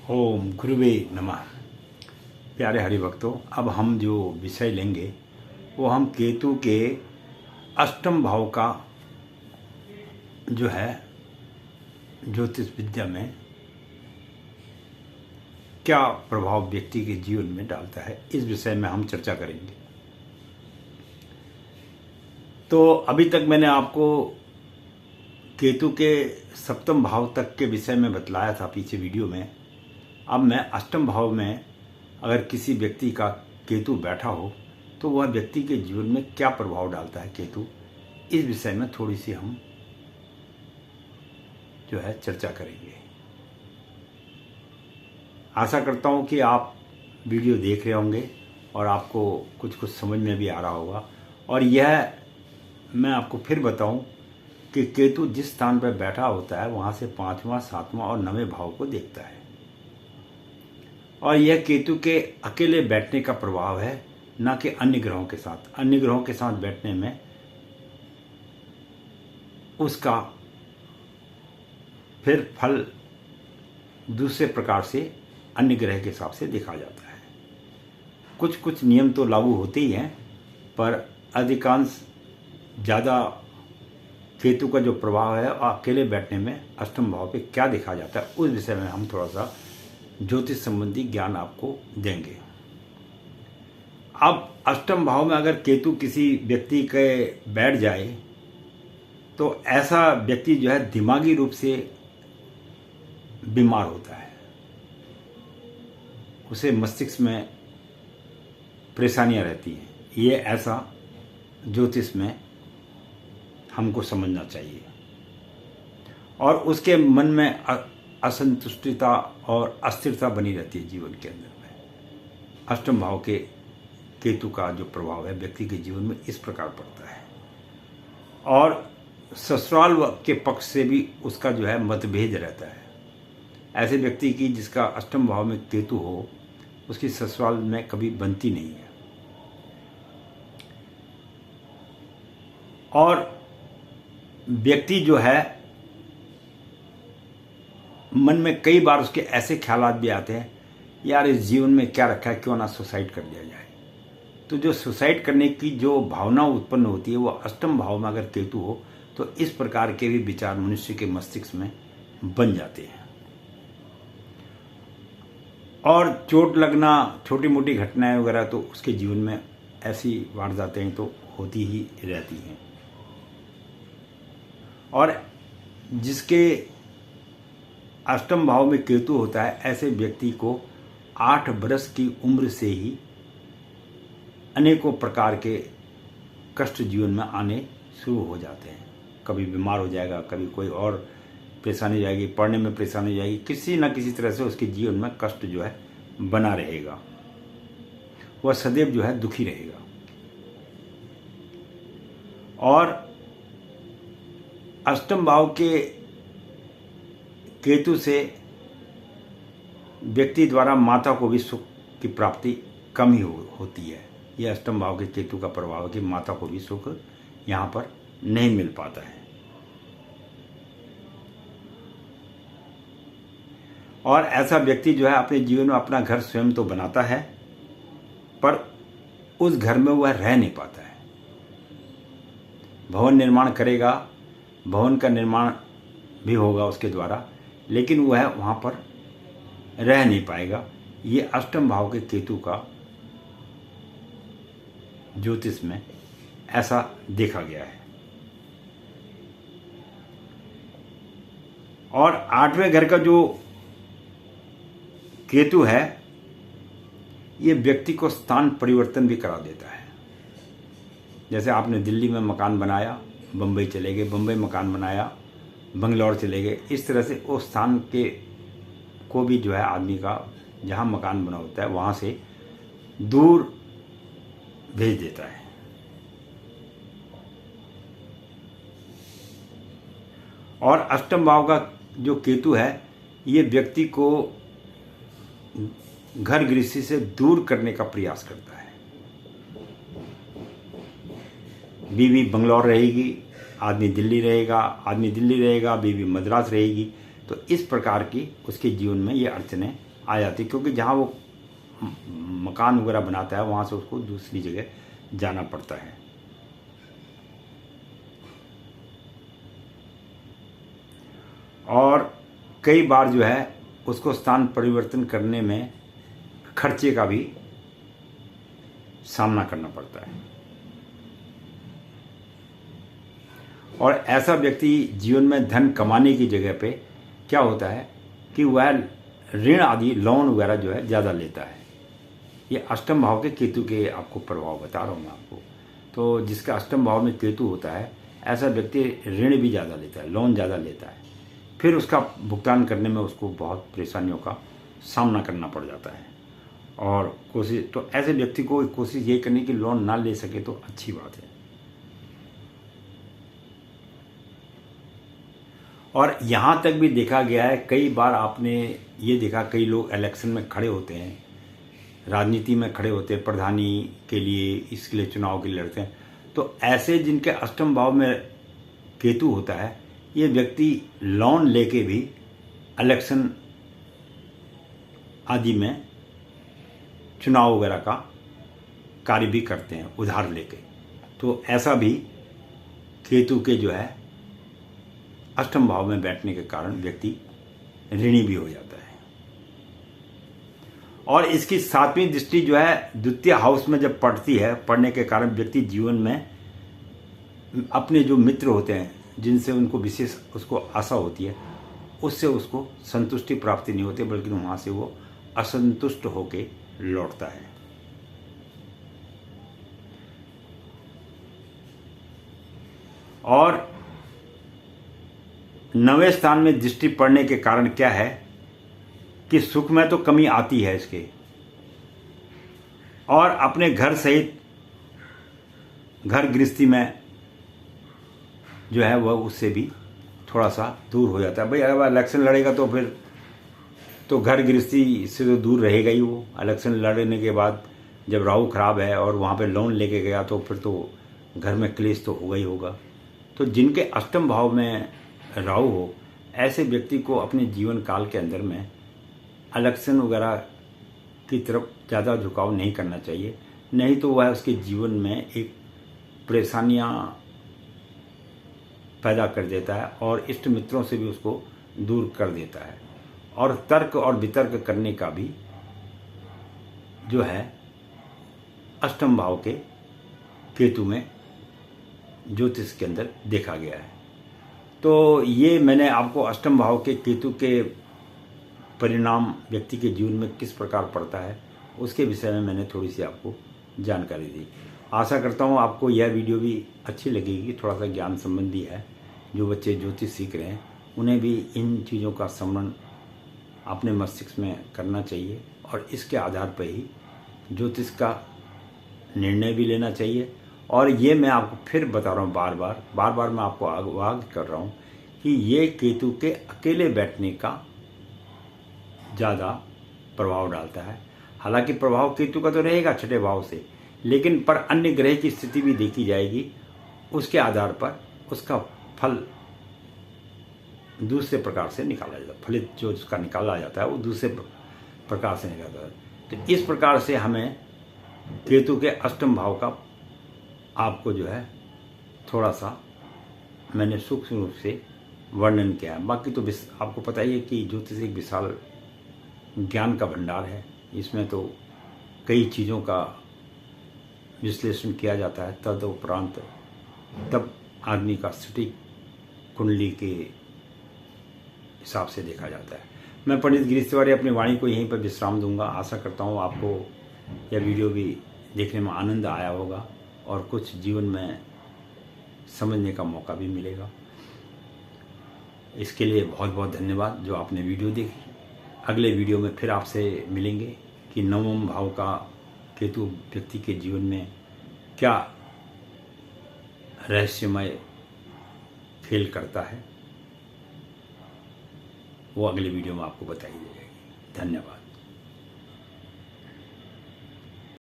ओम गुरुवे नमः। प्यारे हरिभक्तों, अब हम जो विषय लेंगे वो हम केतु के अष्टम भाव का जो है ज्योतिष विद्या में क्या प्रभाव व्यक्ति के जीवन में डालता है, इस विषय में हम चर्चा करेंगे। तो अभी तक मैंने आपको केतु के सप्तम भाव तक के विषय में बतलाया था पीछे वीडियो में। अब मैं अष्टम भाव में अगर किसी व्यक्ति का केतु बैठा हो तो वह व्यक्ति के जीवन में क्या प्रभाव डालता है केतु, इस विषय में थोड़ी सी हम जो है चर्चा करेंगे। आशा करता हूँ कि आप वीडियो देख रहे होंगे और आपको कुछ कुछ समझ में भी आ रहा होगा। और यह मैं आपको फिर बताऊं कि केतु जिस स्थान पर बैठा होता है वहाँ से 5वां, 7वां और 9वें भाव को देखता है। और यह केतु के अकेले बैठने का प्रभाव है, ना कि अन्य ग्रहों के साथ। अन्य ग्रहों के साथ बैठने में उसका फिर फल दूसरे प्रकार से अन्य ग्रह के हिसाब से देखा जाता है। कुछ कुछ नियम तो लागू होते ही हैं, पर अधिकांश ज़्यादा केतु का जो प्रभाव है और अकेले बैठने में अष्टम भाव पे क्या देखा जाता है, उस विषय में हम थोड़ा सा ज्योतिष संबंधी ज्ञान आपको देंगे। अब अष्टम भाव में अगर केतु किसी व्यक्ति के बैठ जाए तो ऐसा व्यक्ति जो है दिमागी रूप से बीमार होता है। उसे मस्तिष्क में परेशानियां रहती हैं। ये ऐसा ज्योतिष में हमको समझना चाहिए। और उसके मन में असंतुष्टता और अस्थिरता बनी रहती है जीवन के अंदर में। अष्टम भाव के केतु का जो प्रभाव है व्यक्ति के जीवन में इस प्रकार पड़ता है। और ससुराल के पक्ष से भी उसका जो है मतभेद रहता है। ऐसे व्यक्ति की जिसका अष्टम भाव में केतु हो, उसकी ससुराल में कभी बनती नहीं है। और व्यक्ति जो है मन में कई बार उसके ऐसे ख्यालात भी आते हैं, यार इस जीवन में क्या रखा है, क्यों ना सुसाइड कर लिया जाए। तो जो सुसाइड करने की जो भावना उत्पन्न होती है वो अष्टम भाव में अगर केतु हो तो इस प्रकार के भी विचार मनुष्य के मस्तिष्क में बन जाते हैं। और चोट लगना, छोटी मोटी घटनाएं वगैरह तो उसके जीवन में ऐसी वारदातें तो होती ही रहती हैं। और जिसके अष्टम भाव में केतु होता है, ऐसे व्यक्ति को 8 वर्ष की उम्र से ही अनेकों प्रकार के कष्ट जीवन में आने शुरू हो जाते हैं। कभी बीमार हो जाएगा, कभी कोई और परेशानी हो जाएगी, पढ़ने में परेशानी हो जाएगी, किसी न किसी तरह से उसके जीवन में कष्ट जो है बना रहेगा। वह सदैव जो है दुखी रहेगा। और अष्टम भाव के केतु से व्यक्ति द्वारा माता को भी सुख की प्राप्ति कम ही होती है। यह अष्टम भाव के केतु का प्रभाव है कि माता को भी सुख यहाँ पर नहीं मिल पाता है। और ऐसा व्यक्ति जो है अपने जीवन में अपना घर स्वयं तो बनाता है, पर उस घर में वह रह नहीं पाता है। भवन निर्माण करेगा, भवन का निर्माण भी होगा उसके द्वारा, लेकिन वह वहाँ पर रह नहीं पाएगा। ये अष्टम भाव के केतु का ज्योतिष में ऐसा देखा गया है। और 8वें घर का जो केतु है, ये व्यक्ति को स्थान परिवर्तन भी करा देता है। जैसे आपने दिल्ली में मकान बनाया, बम्बई चले गए, बम्बई मकान बनाया, बंगलौर चले गए। इस तरह से उस स्थान के को भी जो है आदमी का जहाँ मकान बना होता है वहाँ से दूर भेज देता है। और अष्टम भाव का जो केतु है, ये व्यक्ति को घर गृहस्थी से दूर करने का प्रयास करता है। बीवी बंगलौर रहेगी, आदमी दिल्ली रहेगा, बीवी मद्रास रहेगी। तो इस प्रकार की उसके जीवन में ये अड़चनें आ जाती है, क्योंकि जहाँ वो मकान वगैरह बनाता है वहाँ से उसको दूसरी जगह जाना पड़ता है। और कई बार जो है उसको स्थान परिवर्तन करने में खर्चे का भी सामना करना पड़ता है। और ऐसा व्यक्ति जीवन में धन कमाने की जगह पे क्या होता है कि वह ऋण आदि लोन वगैरह जो है ज़्यादा लेता है। ये अष्टम भाव के केतु के आपको प्रभाव बता रहा हूँ मैं आपको। तो जिसका अष्टम भाव में केतु होता है, ऐसा व्यक्ति ऋण भी ज़्यादा लेता है, लोन ज़्यादा लेता है, फिर उसका भुगतान करने में उसको बहुत परेशानियों का सामना करना पड़ जाता है। और कोशिश तो ऐसे व्यक्ति को कोशिश ये करनी कि लोन ना ले सके तो अच्छी बात है। और यहाँ तक भी देखा गया है, कई बार आपने ये देखा, कई लोग इलेक्शन में खड़े होते हैं, राजनीति में खड़े होते हैं, प्रधानी के लिए, इसके लिए चुनाव के लिए लड़ते हैं, तो ऐसे जिनके अष्टम भाव में केतु होता है, ये व्यक्ति लोन लेके भी इलेक्शन आदि में चुनाव वगैरह का कार्य भी करते हैं उधार लेके। तो ऐसा भी केतु के जो है अष्टम भाव में बैठने के कारण व्यक्ति ऋणी भी हो जाता है। और इसकी 7वीं दृष्टि जो है द्वितीय हाउस में जब पड़ती है, पड़ने के कारण व्यक्ति जीवन में अपने जो मित्र होते हैं, जिनसे उनको विशेष उसको आशा होती है, उससे उसको संतुष्टि प्राप्ति नहीं होती, बल्कि वहाँ से वो असंतुष्ट होके लौटता है। और 9वें स्थान में दृष्टि पड़ने के कारण क्या है कि सुख में तो कमी आती है इसके, और अपने घर सहित घर गृहस्थी में जो है वह उससे भी थोड़ा सा दूर हो जाता है। भाई अगर इलेक्शन लड़ेगा तो फिर तो घर गृहस्थी से तो दूर रहेगा ही वो। इलेक्शन लड़ने के बाद जब राहु खराब है और वहाँ पे लोन लेके गया तो फिर तो घर में क्लेश तो होगा ही होगा। तो जिनके अष्टम भाव में राहु हो, ऐसे व्यक्ति को अपने जीवन काल के अंदर में इलेक्शन वगैरह की तरफ ज़्यादा झुकाव नहीं करना चाहिए, नहीं तो वह उसके जीवन में एक परेशानियाँ पैदा कर देता है और इष्ट मित्रों से भी उसको दूर कर देता है। और तर्क और वितर्क करने का भी जो है अष्टम भाव के केतु में ज्योतिष के अंदर देखा गया है। तो ये मैंने आपको अष्टम भाव के केतु के परिणाम व्यक्ति के जीवन में किस प्रकार पड़ता है उसके विषय में मैंने थोड़ी सी आपको जानकारी दी। आशा करता हूँ आपको यह वीडियो भी अच्छी लगेगी, थोड़ा सा ज्ञान संबंधी है। जो बच्चे ज्योतिष सीख रहे हैं उन्हें भी इन चीज़ों का स्मरण अपने मस्तिष्क में करना चाहिए और इसके आधार पर ही ज्योतिष का निर्णय भी लेना चाहिए। और ये मैं आपको फिर बता रहा हूँ, बार बार मैं आपको आगाह कर रहा हूँ कि ये केतु के अकेले बैठने का ज़्यादा प्रभाव डालता है। हालांकि प्रभाव केतु का तो रहेगा 6ठे भाव से, लेकिन पर अन्य ग्रह की स्थिति भी देखी जाएगी, उसके आधार पर उसका फल दूसरे प्रकार से निकाला जाता है। फलित जो उसका निकाला जाता है वो दूसरे प्रकार से निकाला जाता है। तो इस प्रकार से हमें केतु के अष्टम भाव का आपको जो है थोड़ा सा मैंने सूक्ष्म रूप से वर्णन किया है। बाकी तो आपको पता ही है कि ज्योतिष एक विशाल ज्ञान का भंडार है। इसमें तो कई चीज़ों का विश्लेषण किया जाता है, तदुपरांत तब आदमी का सटीक कुंडली के हिसाब से देखा जाता है। मैं पंडित गिरीश तिवारी अपनी वाणी को यहीं पर विश्राम दूंगा। आशा करता हूँ आपको यह वीडियो भी देखने में आनंद आया होगा और कुछ जीवन में समझने का मौका भी मिलेगा। इसके लिए बहुत बहुत धन्यवाद जो आपने वीडियो देखी। अगले वीडियो में फिर आपसे मिलेंगे कि 9वें भाव का केतु व्यक्ति के जीवन में क्या रहस्यमय खेल करता है, वो अगले वीडियो में आपको बताई जाएगी। धन्यवाद।